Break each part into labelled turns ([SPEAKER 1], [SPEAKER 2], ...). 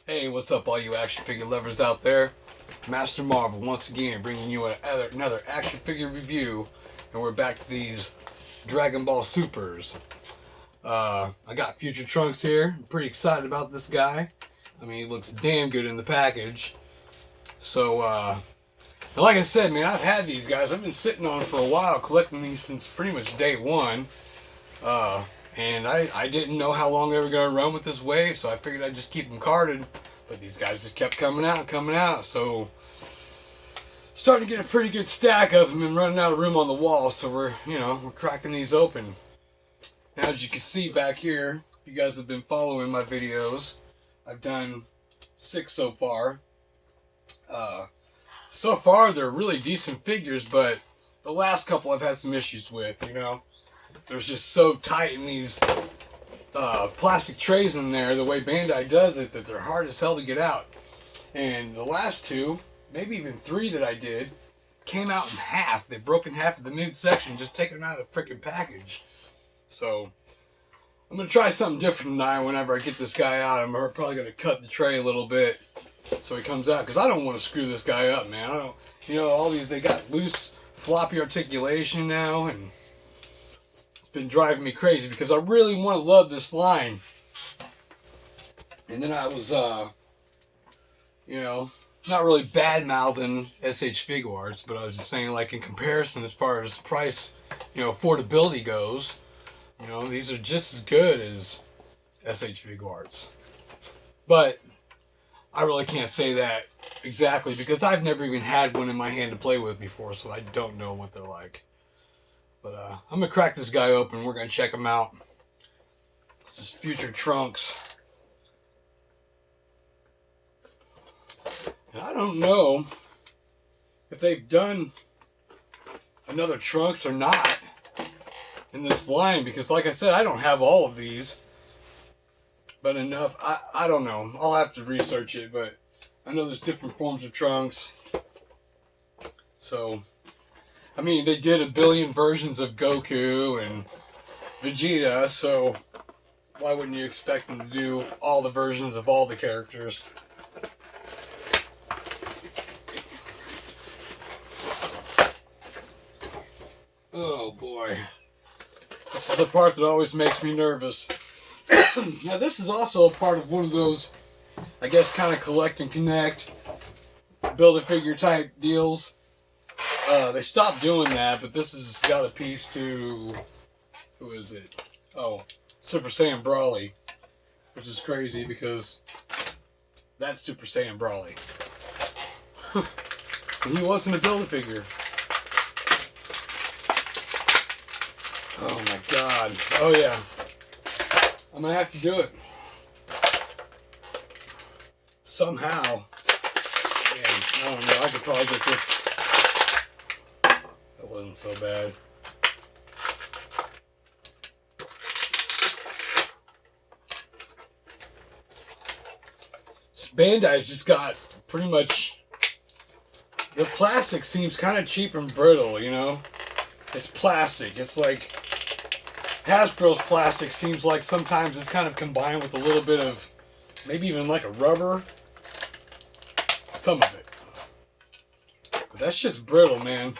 [SPEAKER 1] Hey, what's up, all you action figure lovers out there? Master Marvel once again bringing you another action figure review, and we're back to these Dragon Ball Supers. I got Future Trunks here. I'm pretty excited about this guy. I mean, he looks damn good in the package. So, like I said, man, I've had these guys. I've been sitting on them for a while, collecting these since pretty much day one. And I didn't know how long they were going to run with this wave, so I figured I'd just keep them carded. But these guys just kept coming out and coming out. So, starting to get a pretty good stack of them and running out of room on the wall. So we're cracking these open. Now, as you can see back here, if you guys have been following my videos, I've done 6 so far. So far, they're really decent figures, but the last couple I've had some issues with, They're just so tight in these plastic trays in there, the way Bandai does it, that they're hard as hell to get out. And the last 2, maybe even 3 that I did, came out in half. They broke in half at the midsection, just taking them out of the freaking package. So, I'm going to try something different tonight whenever I get this guy out. I'm probably going to cut the tray a little bit so he comes out, because I don't want to screw this guy up, man. I don't, all these, they got loose, floppy articulation now, and it's been driving me crazy because I really want to love this line. And then I was, not really bad-mouthing SH Figure Arts, but I was just saying, like, in comparison as far as price, affordability goes, these are just as good as SH Figure Arts. But I really can't say that exactly because I've never even had one in my hand to play with before, so I don't know what they're like. But I'm going to crack this guy open. We're going to check him out. This is Future Trunks. And I don't know if they've done another Trunks or not in this line, because like I said, I don't have all of these. But enough, I don't know. I'll have to research it, but I know there's different forms of Trunks. So, I mean, they did a billion versions of Goku and Vegeta, so why wouldn't you expect them to do all the versions of all the characters? Oh boy. This is the part that always makes me nervous. Now, this is also a part of one of those, I guess, kind of collect and connect, build-a-figure type deals. They stopped doing that, but this has got a piece to, who is it? Oh, Super Saiyan Brawly, which is crazy because that's Super Saiyan Brawly. And he wasn't a build-a-figure. Oh my god. Oh yeah. I'm going to have to do it. Somehow. Man, I don't know. I could probably get this. That wasn't so bad. Bandai's just got pretty much. The plastic seems kind of cheap and brittle, It's plastic. It's like Hasbro's plastic seems like sometimes it's kind of combined with a little bit of maybe even like a rubber. Some of it. But that shit's brittle, man.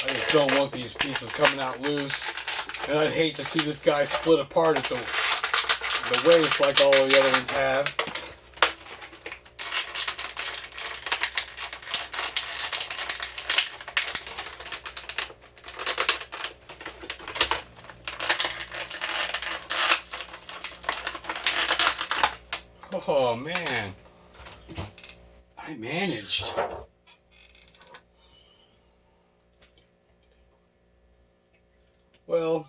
[SPEAKER 1] I just don't want these pieces coming out loose. And I'd hate to see this guy split apart at the waist like all the other ones have. Oh man, I managed. Well,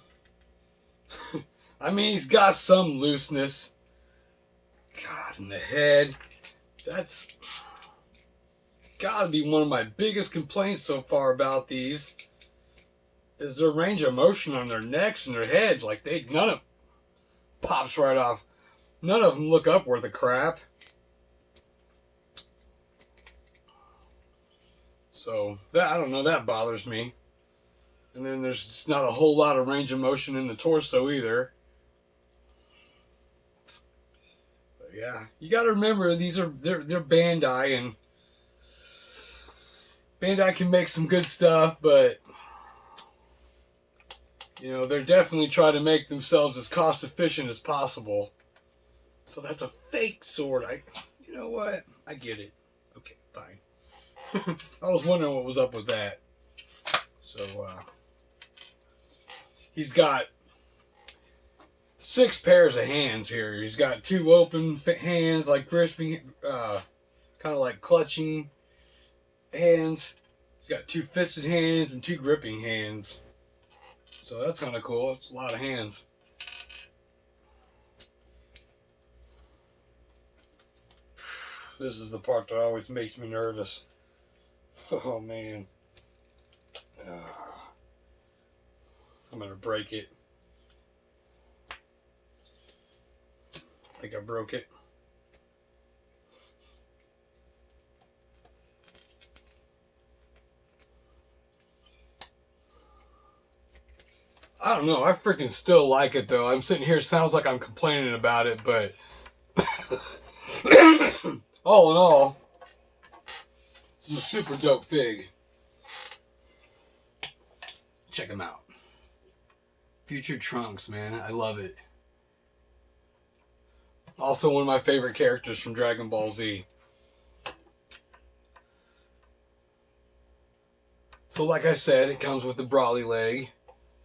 [SPEAKER 1] I mean, he's got some looseness. God, in the head. That's gotta be one of my biggest complaints so far about these. Is their range of motion on their necks and their heads. Like, none of pops right off. None of them look up worth a crap. So that, I don't know, that bothers me. And then there's just not a whole lot of range of motion in the torso either. But yeah, you got to remember they're Bandai, and Bandai can make some good stuff, but you know, they're definitely trying to make themselves as cost efficient as possible. So that's a fake sword. You know what? I get it. Okay, fine. I was wondering what was up with that. So, he's got 6 pairs of hands here. He's got 2 open hands, like gripping, kind of like clutching hands. He's got 2 fisted hands and 2 gripping hands. So that's kind of cool. It's a lot of hands. This is the part that always makes me nervous. Oh man. I'm gonna break it. I think I broke it. I don't know. I freaking still like it though. I'm sitting here, sounds like I'm complaining about it, but all in all, this is a super dope fig. Check him out. Future Trunks, man. I love it. Also one of my favorite characters from Dragon Ball Z. So like I said, it comes with the Brawly leg.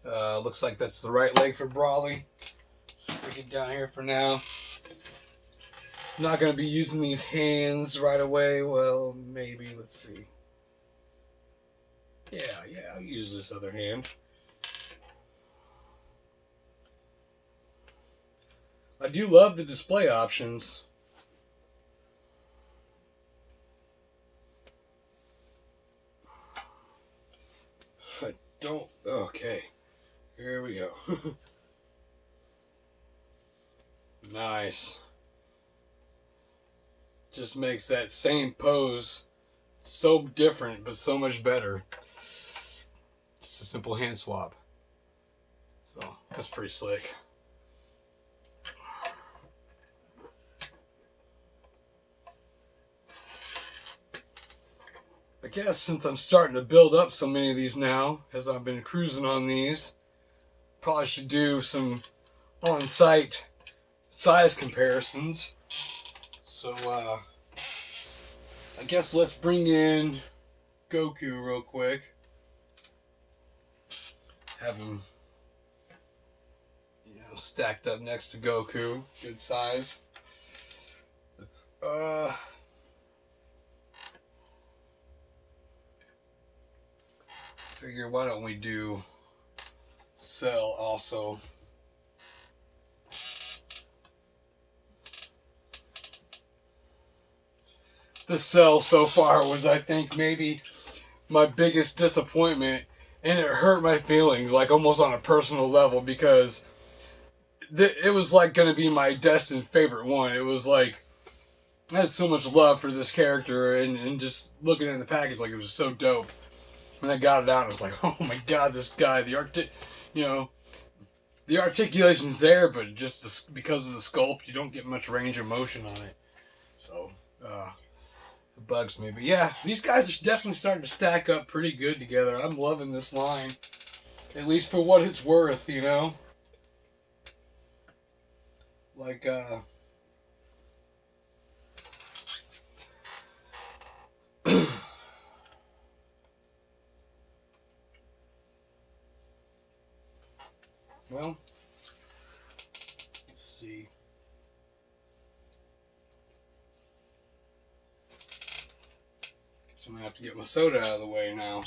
[SPEAKER 1] Looks like that's the right leg for Brawly. Stick it down here for now. I'm not going to be using these hands right away. Well, maybe. Let's see. Yeah, I'll use this other hand. I do love the display options. I don't... Okay. Here we go. Nice. Just makes that same pose so different, but so much better. Just a simple hand swap. So, that's pretty slick. I guess since I'm starting to build up so many of these now, as I've been cruising on these, probably should do some on-site size comparisons. So, I guess let's bring in Goku real quick. Have him, you know, stacked up next to Goku. Good size. Figure, why don't we do Cell also? The Cell so far was, I think, maybe my biggest disappointment, and it hurt my feelings, like almost on a personal level, because it was like going to be my destined favorite one. It was like, I had so much love for this character, and just looking in the package, like, it was so dope. When I got it out, I was like, oh my god, this guy, the articulation's there, but just because of the sculpt, you don't get much range of motion on it. So, it bugs me. But yeah, these guys are definitely starting to stack up pretty good together. I'm loving this line. At least for what it's worth, you know? Like, well, let's see. So I'm going to have to get my soda out of the way now.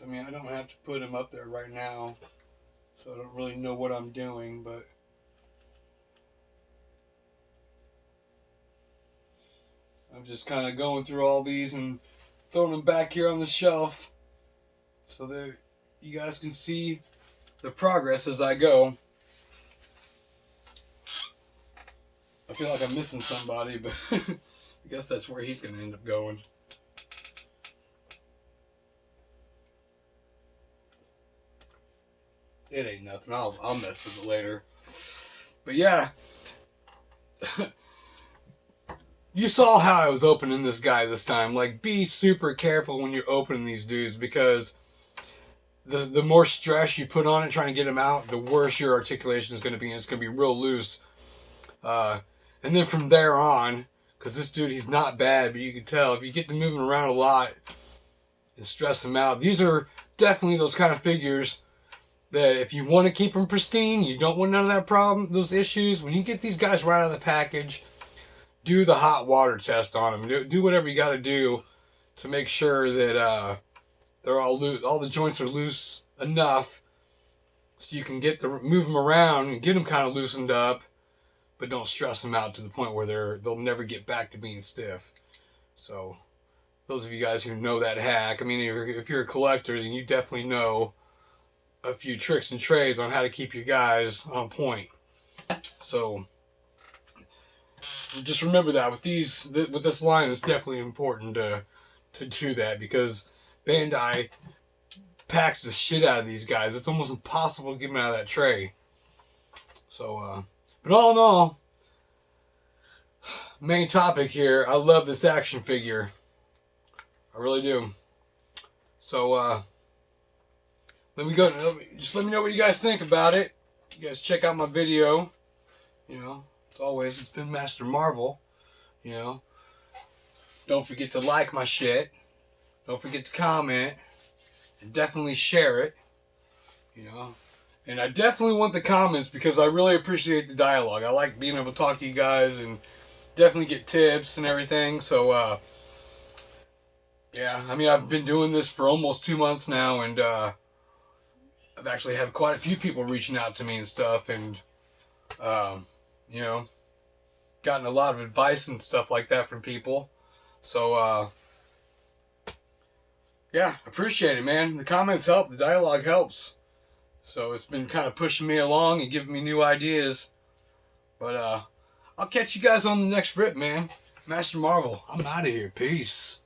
[SPEAKER 1] I mean, I don't have to put him up there right now, so I don't really know what I'm doing, but I'm just kind of going through all these and throwing them back here on the shelf so that you guys can see the progress as I go. I feel like I'm missing somebody, but I guess that's where he's going to end up going. It ain't nothing. I'll mess with it later. But yeah. You saw how I was opening this guy this time. Like, be super careful when you're opening these dudes, because the more stress you put on it trying to get him out, the worse your articulation is going to be, and it's going to be real loose. And then from there on, because this dude, he's not bad, but you can tell if you get to moving around a lot and stress him out, these are definitely those kind of figures that if you want to keep them pristine, you don't want none of that problem, those issues. When you get these guys right out of the package, do the hot water test on them. Do whatever you got to do to make sure that they're all loose, all the joints are loose enough so you can move them around and get them kind of loosened up, but don't stress them out to the point where they'll never get back to being stiff. So those of you guys who know that hack, I mean, if you're a collector, then you definitely know a few tricks and trades on how to keep your guys on point. So just remember that with this line, it's definitely important to do that, because Bandai packs the shit out of these guys. It's almost impossible to get them out of that tray. So, but all in all, main topic here, I love this action figure. I really do. So, just let me know what you guys think about it. You guys check out my video. You know, as always, it's been Master Marvel. You know, don't forget to like my shit. Don't forget to comment. And definitely share it. You know, and I definitely want the comments, because I really appreciate the dialogue. I like being able to talk to you guys and definitely get tips and everything. So, yeah, I mean, I've been doing this for almost 2 months now, and I've actually had quite a few people reaching out to me and stuff, and you know, gotten a lot of advice and stuff like that from people. So, yeah, appreciate it, man. The comments help. The dialogue helps. So it's been kind of pushing me along and giving me new ideas. But I'll catch you guys on the next rip, man. Master Marvel, I'm out of here. Peace.